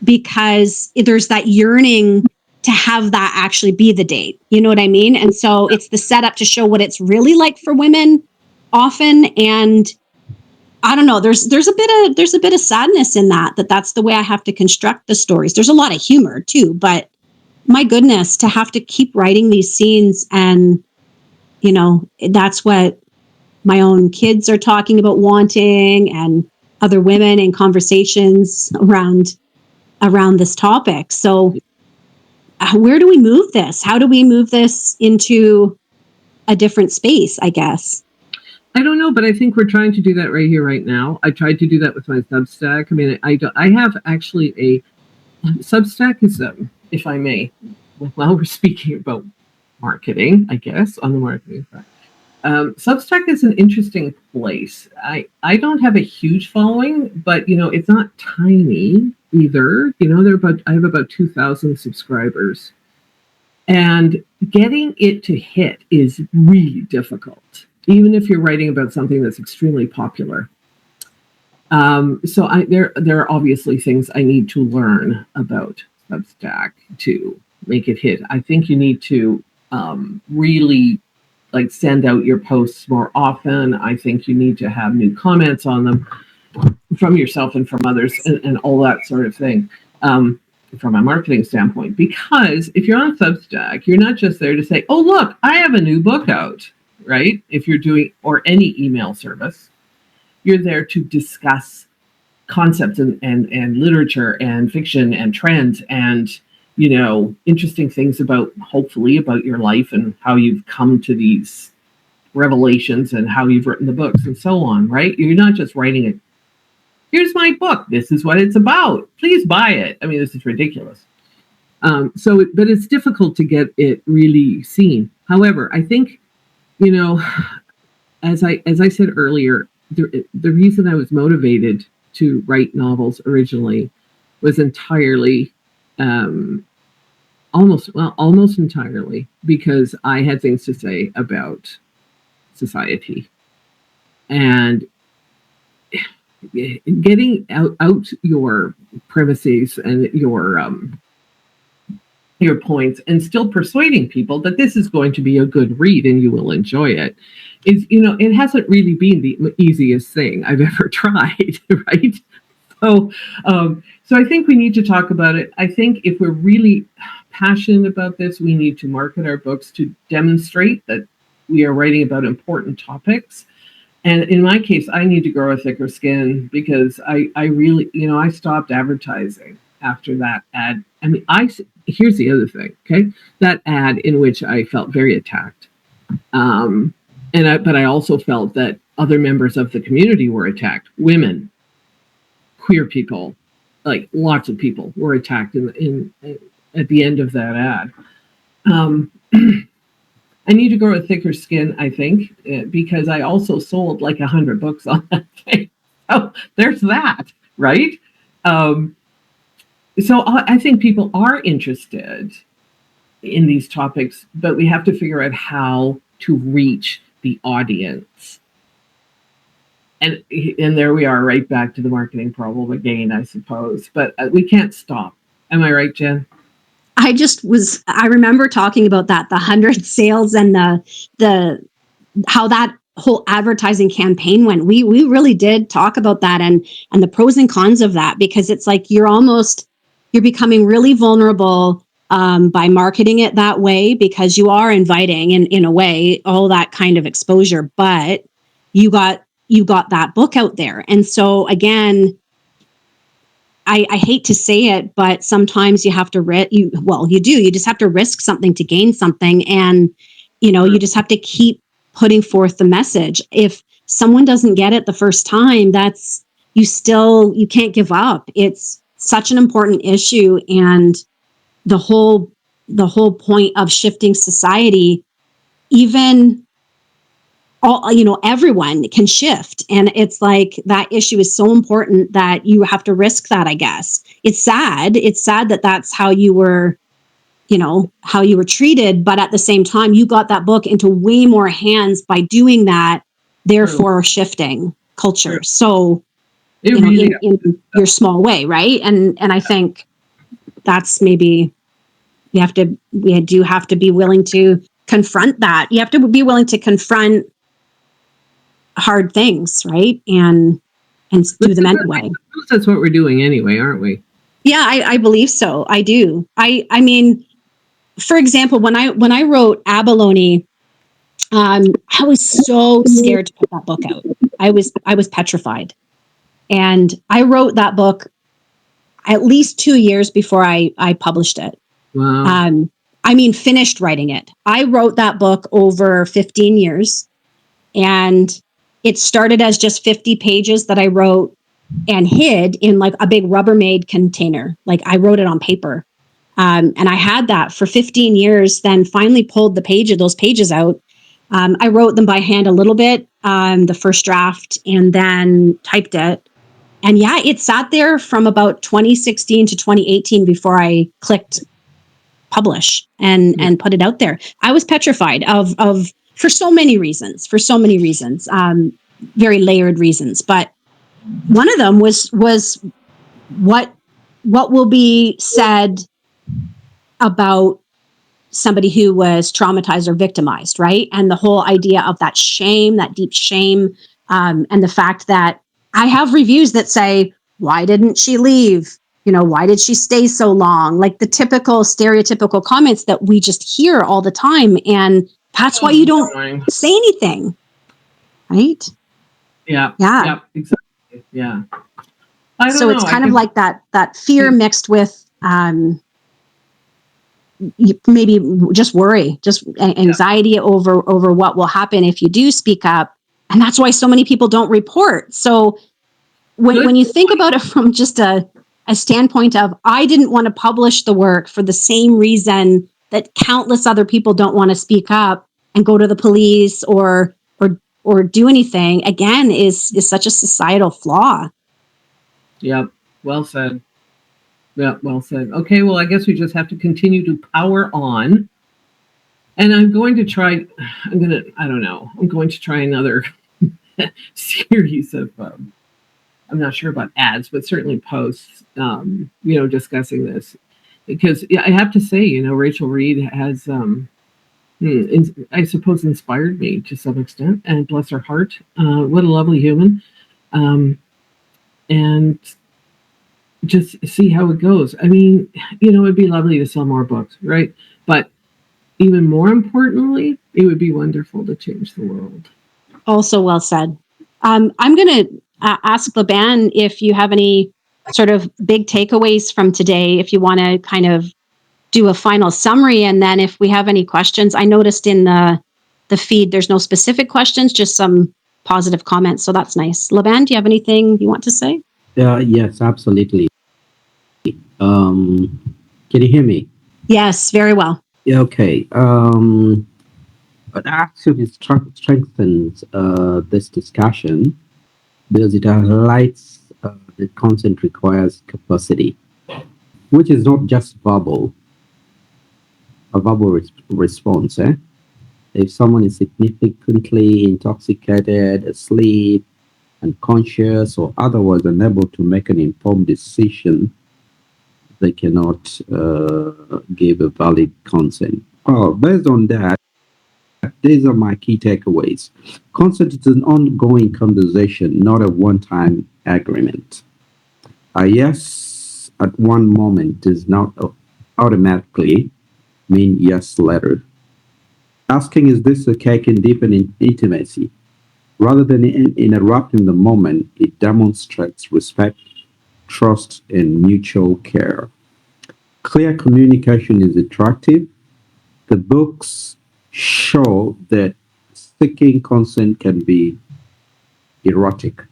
because there's that yearning to have that actually be the date. You know what I mean? And so it's the setup to show what it's really like for women often. And I don't know, there's a bit of sadness in that's the way I have to construct the stories. There's a lot of humor too, but my goodness, to have to keep writing these scenes, and that's what my own kids are talking about wanting, and other women in conversations around this topic. So where do we move this? How do we move this into a different space, I guess? I don't know, but I think we're trying to do that right here, right now. I tried to do that with my Substack. I mean, I have actually a Substack is, if I may, while we're speaking about marketing, I guess, on the marketing front. Substack is an interesting place. I don't have a huge following, but, it's not tiny either. I have about 2,000 subscribers. And getting it to hit is really difficult, even if you're writing about something that's extremely popular. So there are obviously things I need to learn about Substack to make it hit. I think you need to really send out your posts more often. I think you need to have new comments on them from yourself and from others, and all that sort of thing. From a marketing standpoint, because if you're on Substack, you're not just there to say, oh, look, I have a new book out, right? If you're doing, or any email service, you're there to discuss concepts and literature and fiction and trends and, interesting things hopefully about your life and how you've come to these revelations and how you've written the books and so on, right? You're not just writing it. Here's my book. This is what it's about. Please buy it. I mean, this is ridiculous. But it's difficult to get it really seen. However, I think, as I said earlier, the reason I was motivated to write novels originally was entirely, almost entirely, because I had things to say about society and getting out your premises and your points, and still persuading people that this is going to be a good read and you will enjoy it, is, it hasn't really been the easiest thing I've ever tried, right? So I think we need to talk about it. I think if we're really passionate about this, we need to market our books to demonstrate that we are writing about important topics. And in my case, I need to grow a thicker skin, because I really, I stopped advertising after that ad. I mean, here's the other thing, okay? That ad in which I felt very attacked. But I also felt that other members of the community were attacked. Women, queer people, lots of people were attacked in at the end of that ad. I need to grow a thicker skin, I think, because I also sold 100 books on that thing. Oh, there's that, right? So I think people are interested in these topics, but we have to figure out how to reach the audience. And there we are, right back to the marketing problem again, I suppose. But we can't stop. Am I right, Jen? I remember talking about that, the 100 sales and the how that whole advertising campaign went. We really did talk about that and the pros and cons of that, because it's like you're becoming really vulnerable by marketing it that way, because you are inviting in a way all that kind of exposure, but you got that book out there. And so again, I hate to say it, but sometimes you have to you just have to risk something to gain something. And, you just have to keep putting forth the message. If someone doesn't get it the first time, you can't give up. It's such an important issue. And the whole point of shifting society, even everyone can shift. And it's like that issue is so important that you have to risk that, I guess. It's sad. It's sad that that's how you were treated. But at the same time, you got that book into way more hands by doing that, therefore shifting culture. True. So, in your small way, right? And I think that's maybe we do have to be willing to confront that. You have to be willing to confront hard things, right? And do them anyway. That's what we're doing anyway, aren't we? Yeah, I believe so. I do. I mean, for example, when I wrote Abalone, I was so scared to put that book out. I was petrified. And I wrote that book at least 2 years before I published it. Wow. Finished writing it. I wrote that book over 15 years, and it started as just 50 pages that I wrote and hid in like a big Rubbermaid container. Like I wrote it on paper. And I had that for 15 years, then finally pulled those pages out. I wrote them by hand a little bit, the first draft, and then typed it. And yeah, it sat there from about 2016 to 2018 before I clicked publish and put it out there. I was petrified of for so many reasons, very layered reasons. But one of them was what will be said about somebody who was traumatized or victimized, right? And the whole idea of that shame, that deep shame, and the fact that I have reviews that say, why didn't she leave? Why did she stay so long? Like the typical stereotypical comments that we just hear all the time. And that's why you don't say anything, right? Yeah, exactly. Yeah. So it's kind of like that fear mixed with maybe just worry, just anxiety over what will happen if you do speak up. And that's why so many people don't report. So when you think about it from just a standpoint of, I didn't want to publish the work for the same reason that countless other people don't want to speak up and go to the police or do anything, again, is such a societal flaw. Yeah, well said. Yeah, well said. Okay, well, I guess we just have to continue to power on. And I'm going to try another series of, I'm not sure about ads, but certainly posts, discussing this. Because I have to say, Rachel Reed has, I suppose, inspired me to some extent, and bless her heart. What a lovely human. And just see how it goes. I mean, it'd be lovely to sell more books, right? But even more importantly, it would be wonderful to change the world. Also well said. I'm going to ask Laban if you have any sort of big takeaways from today, if you want to kind of do a final summary. And then if we have any questions, I noticed in the feed, there's no specific questions, just some positive comments. So that's nice. Laban, do you have anything you want to say? Yes, absolutely. Can you hear me? Yes, very well. Yeah, okay. But actually strengthens this discussion because it highlights that consent requires capacity, which is not just a verbal response. If someone is significantly intoxicated, asleep, unconscious, or otherwise unable to make an informed decision, they cannot give a valid consent. Well, based on that, these are my key takeaways. Consent is an ongoing conversation, not a one time agreement. A yes at one moment does not automatically mean yes later. Asking, is this okay, can deepen intimacy. Rather than interrupting the moment, it demonstrates respect, trust, and mutual care. Clear communication is attractive. The books show that seeking consent can be erotic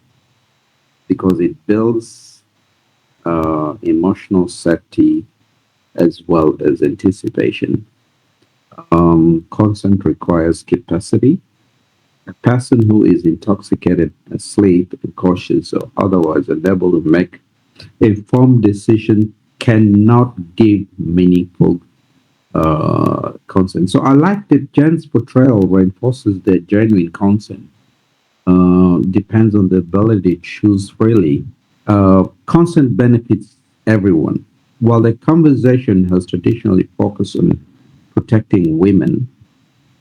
because it builds emotional safety as well as anticipation. Consent requires capacity. A person who is intoxicated, asleep, cautious, or otherwise unable to make informed decision cannot give meaningful consent. So I like that Jen's portrayal reinforces that genuine consent depends on the ability to choose freely. Consent benefits everyone. While the conversation has traditionally focused on protecting women,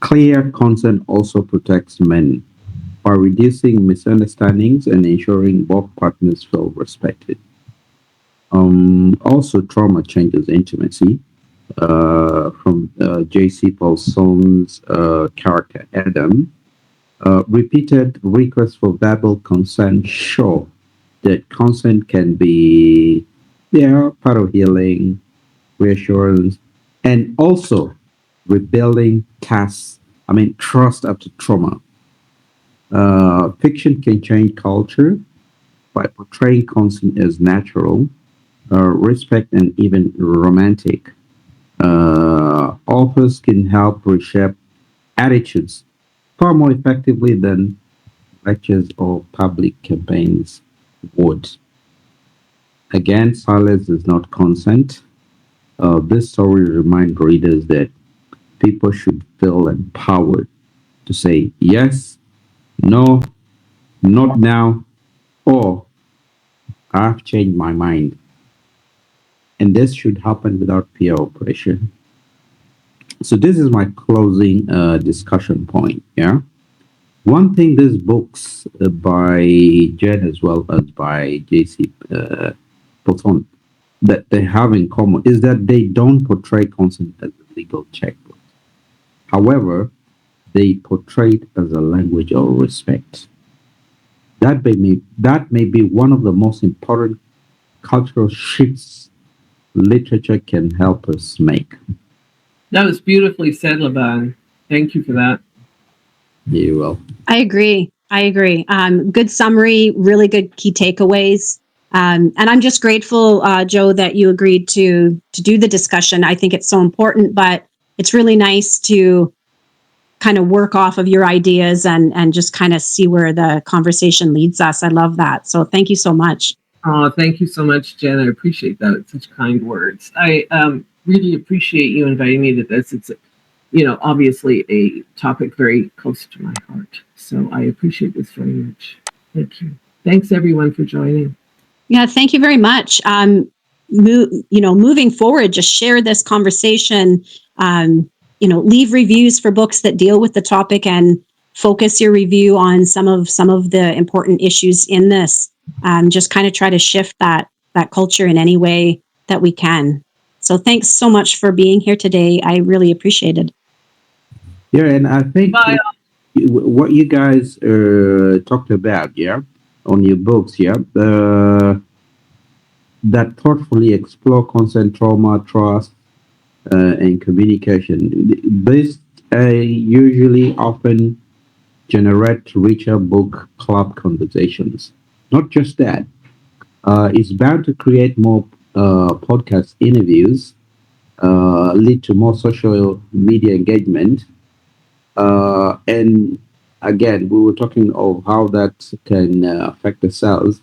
clear consent also protects men by reducing misunderstandings and ensuring both partners feel respected. Also, trauma changes intimacy. From J.C. Paulson's character Adam, repeated requests for verbal consent show that consent can be, yeah, part of healing, reassurance, and also rebuilding tasks. I mean, trust after trauma. Fiction can change culture by portraying consent as natural, respect, and even romantic. Authors can help reshape attitudes far more effectively than lectures or public campaigns would. Again, silence is not consent. This story reminds readers that people should feel empowered to say yes, no, not now, or I've changed my mind. And this should happen without fear or pressure. So this is my closing discussion point. Yeah, one thing these books by Jen as well as by JC Poton that they have in common is that they don't portray consent as a legal checkbook. However, they portray it as a language of respect. That may be one of the most important cultural shifts literature can help us make. That was beautifully said, Laban. Thank you for that. You will. I agree. I agree. Good summary, really good key takeaways. And I'm just grateful, Joe, that you agreed to do the discussion. I think it's so important, but it's really nice to kind of work off of your ideas and just kind of see where the conversation leads us. I love that. So thank you so much. Oh, thank you so much, Jen. I appreciate that. It's such kind words. I really appreciate you inviting me to this. It's, obviously a topic very close to my heart. So I appreciate this very much. Thank you. Thanks, everyone, for joining. Yeah, thank you very much. Moving forward, just share this conversation. Leave reviews for books that deal with the topic and focus your review on some of the important issues in this. Just kind of try to shift that culture in any way that we can. So thanks so much for being here today. I really appreciate it. Yeah, and I think Bye. what you guys talked about, yeah, on your books, yeah, that thoughtfully explore consent, trauma, trust, and communication. This usually often generate richer book club conversations. Not just that, it's bound to create more podcast interviews, lead to more social media engagement, and again, we were talking of how that can affect the sales.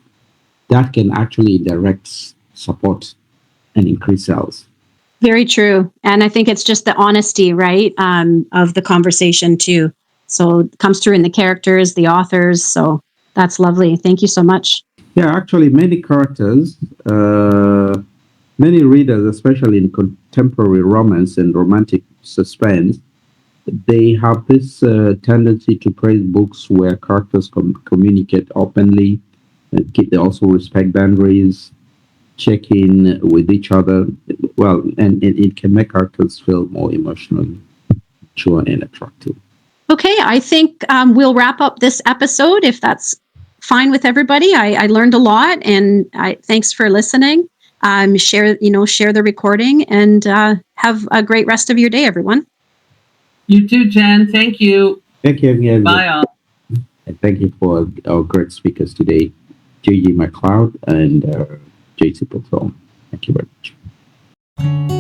That can actually direct support and increase sales. Very true. And I think it's just the honesty, right, of the conversation too. So it comes through in the characters, the authors. So That's lovely. Thank you so much. Yeah, actually, many characters, many readers, especially in contemporary romance and romantic suspense, they have this tendency to praise books where characters communicate openly, and they also respect boundaries, check in with each other. Well, and it can make characters feel more emotionally mature and attractive. Okay, I think we'll wrap up this episode if that's fine with everybody. I learned a lot, and thanks for listening. Share the recording, and have a great rest of your day, everyone. You too, Jen. Thank you. Thank you again. Bye, all. And thank you for our great speakers today, JG McLeod and JC Patel. Thank you very much.